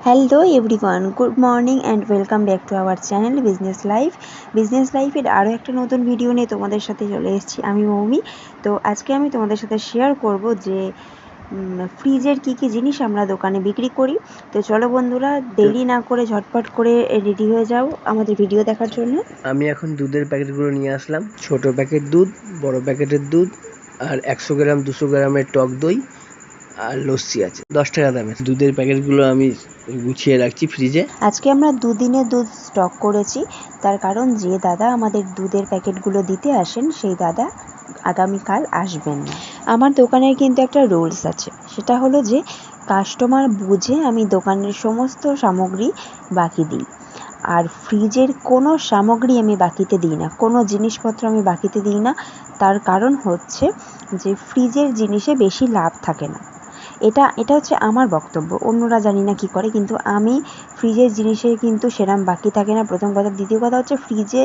Hello everyone, good morning and welcome back to our channel business লাইফের আরও একটা নতুন ভিডিও নিয়ে তোমাদের সাথে চলে এসেছি আমি মৌমি। তো আজকে আমি তোমাদের সাথে শেয়ার করব যে ফ্রিজের কী কী জিনিস আমরা দোকানে বিক্রি করি। তো চলো বন্ধুরা, দেরি না করে ঝটপট করে রেডি হয়ে যাও আমাদের ভিডিও দেখার জন্য। আমি এখন দুধের প্যাকেটগুলো নিয়ে আসলাম। ছোট প্যাকেট দুধ, বড় প্যাকেটের দুধ, আর 100 গ্রাম 200 গ্রামের টক দই আর লস্যি আছে 10 টাকা দামের। দুধের প্যাকেটগুলো আমি গুছিয়ে রাখছি ফ্রিজে। আজকে আমরা দুদিনের দুধ স্টক করেছি, তার কারণ যে দাদা আমাদের দুধের প্যাকেটগুলো দিতে আসেন সেই দাদা আগামীকাল আসবেন না। আমার দোকানের কিন্তু একটা রুলস আছে, সেটা হলো যে কাস্টমার বুঝে আমি দোকানের সমস্ত সামগ্রী বাকি দিই। আর ফ্রিজের কোনো সামগ্রী আমি বাকিতে দিই না, কোনো জিনিসপত্র আমি বাকিতে দিই না। তার কারণ হচ্ছে যে ফ্রিজের জিনিসে বেশি লাভ থাকে না। এটা হচ্ছে আমার বক্তব্য, অন্যরা জানি না কি করে, কিন্তু আমি ফ্রিজের জিনিসে কিন্তু সেরম বাকি থাকে না, প্রথম কথা। দ্বিতীয় কথা হচ্ছে ফ্রিজে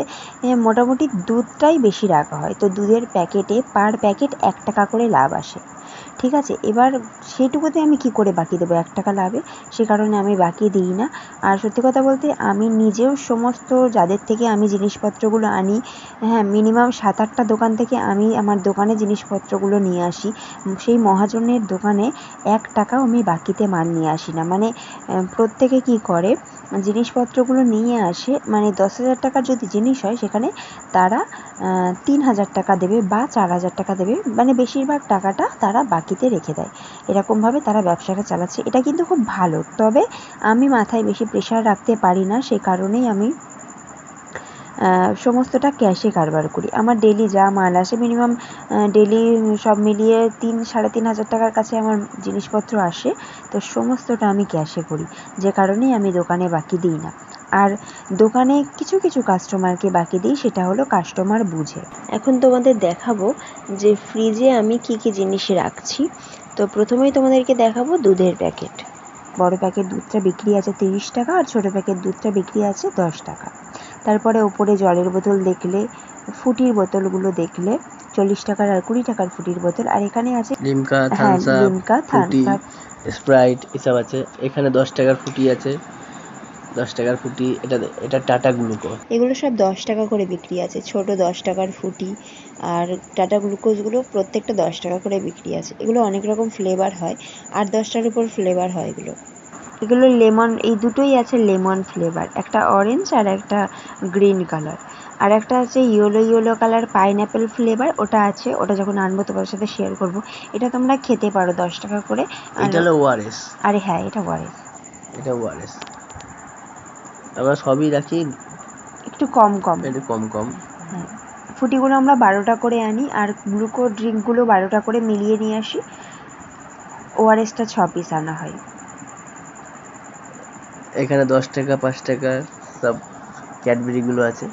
মোটামুটি দুধটাই বেশি রাখা হয়, তো দুধের প্যাকেটে পার প্যাকেট 1 টাকা করে লাভ আসে, ঠিক আছে। এবার সেইটুকুতে আমি কি করে বাকি দেবো 1 টাকা লাভে? সে কারণে আমি বাকি দিই না। আর সত্যি কথা বলতে আমি নিজেও সমস্ত যাদের থেকে আমি জিনিসপত্রগুলো আনি, হ্যাঁ, মিনিমাম 7-8টা দোকান থেকে আমি আমার দোকানে জিনিসপত্রগুলো নিয়ে আসি। সেই মহাজনের দোকানে 1 টাকাও আমি বাকিতে মাল নিয়ে আসি না। মানে প্রত্যেকে কি করে, জিনিসপত্রগুলো নিয়ে আসে, মানে 10,000 টাকার যদি জিনিস হয় সেখানে তারা 3,000 টাকা দেবে বা 4,000 টাকা দেবে, মানে বেশিরভাগ টাকাটা তারা বাকিতে রেখে দেয়। এরকমভাবে তারা ব্যবসাটা চালাচ্ছে, এটা কিন্তু খুব ভালো। তবে আমি মাথায় বেশি প্রেশার রাখতে পারি না, সেই কারণেই আমি সমস্তটা ক্যাশে কারবার করি। আমার ডেলি যা মাল আসে, মিনিমাম ডেলি সব মিলিয়ে 3-3.5 টাকার কাছে আমার জিনিসপত্র আসে, তো সমস্তটা আমি ক্যাশে করি, যে কারণেই আমি দোকানে বাকি দিই না। আর দোকানে কিছু কিছু কাস্টমারকে বাকি দিই, সেটা হলো কাস্টমার বুঝে। এখন তোমাদের দেখাবো যে ফ্রিজে আমি কি কি জিনিস রাখছি। তো প্রথমেই তোমাদেরকে দেখাবো দুধের প্যাকেট। বড় প্যাকেট দুধটা বিক্রি আছে 30 টাকা, আর ছোটো প্যাকেট দুধটা বিক্রি আছে 10 টাকা। তারপরে ওপরে জলের বোতল দেখলে, ফুটির বোতলগুলো দেখলে 40 টাকার আর 20 টাকার ফুটির বোতল। আর এখানে আছে লিমকা, হ্যাঁ, Thums Up, Limca, Frooti, Thums Up, Sprite এসব আছে। এখানে 10 টাকার ফুটি আছে, 10 টাকার ফুটি। এটা টাটা গ্লুকো। এগুলো সব 10 টাকা করে বিক্রি আছে। ছোট 10 টাকার ফুটি আর টাটা গ্লুকোজগুলো প্রত্যেকটা 10 টাকা করে বিক্রি আছে। এগুলো অনেক রকম ফ্লেভার হয়, 8-10টার উপর ফ্লেভার হয় এগুলো লেমন, এই দুটোই আছে লেমন ফ্লেভার, একটা অরেঞ্জ আর একটা গ্রিন কালার। আর একটা আছে ইয়েলো কালার পাইনঅ্যাপেল ফ্লেভার, ওটা আছে, ওটা যখন আনবো তোমার সাথে শেয়ার করব। এটা তোমরা খেতে পারো 10 টাকা করে। এটা হলো ওআরএস। আরে হ্যাঁ, এটা ওয়ারেস। এটা ওআরএস আমরা সবই রাখি একটু কম কম। একটু কম কম। হ্যাঁ, ফুটিগুলো আমরা 12টা করে আনি, আর গ্লুকো ড্রিঙ্কগুলো 12টা করে মিলিয়ে নিয়ে আসি। ওআরএসটা 6 পিস আনা হয়। এখানে 10 টাকা 5 টাকা সব ক্যাডবেরিগুলো আছে।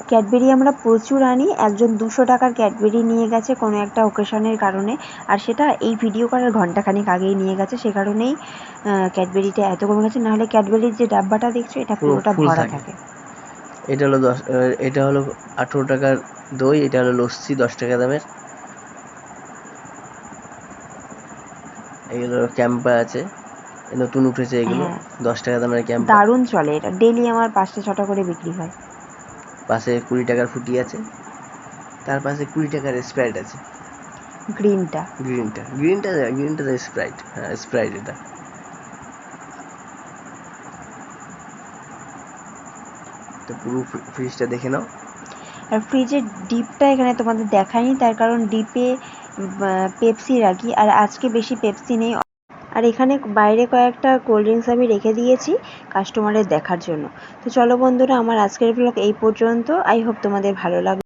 ক্যাডবেরি আমরা প্রচুর আনি, একজন 200 টাকার ক্যাডবেরি নিয়ে গেছে কোনো একটা ওকেশনের কারণে, আর সেটা এই ভিডিও করার ঘন্টাখানেক আগেই নিয়ে গেছে, সে কারণেই ক্যাডবেরিটা এত কমে গেছে। নাহলে ক্যাডবেরির যে ডাব্বাটা দেখছো, এটা পুরোটা ভরা থাকে। এটা হলো 18 টাকার দই, এটা হলো লস্যি 10 টাকা দামের। এগুলো ক্যাম্পা আছে, নতুন উঠেছে এগুলো। 10 টাকা দামের ক্যাম্পা দারুণ চলে, এটা ডেলি আমার 5-6টা করে বিক্রি হয়। পাশে 20 টাকার ফুটি আছে, তার পাশে 20 টাকার স্প্রাইট আছে। গ্রিনটা স্প্রাইট, হ্যাঁ স্প্রাইট। এটা তো পুরো ফ্রিজটা দেখে নাও। আর ফ্রিজের ডিপটা এখানে তোমাদের দেখাইনি, তার কারণ ডিপে পেপসি রাখি, আর আজকে বেশি পেপসি নেই। আর এখানে বাইরে কয়েকটা কোল্ড ড্রিঙ্কস আমি রেখে দিয়েছি কাস্টমারের দেখার জন্য। তো চলো বন্ধুরা, আমার আজকের ব্লগ এই পর্যন্ত। আই হোপ তোমাদের ভালো লাগবে।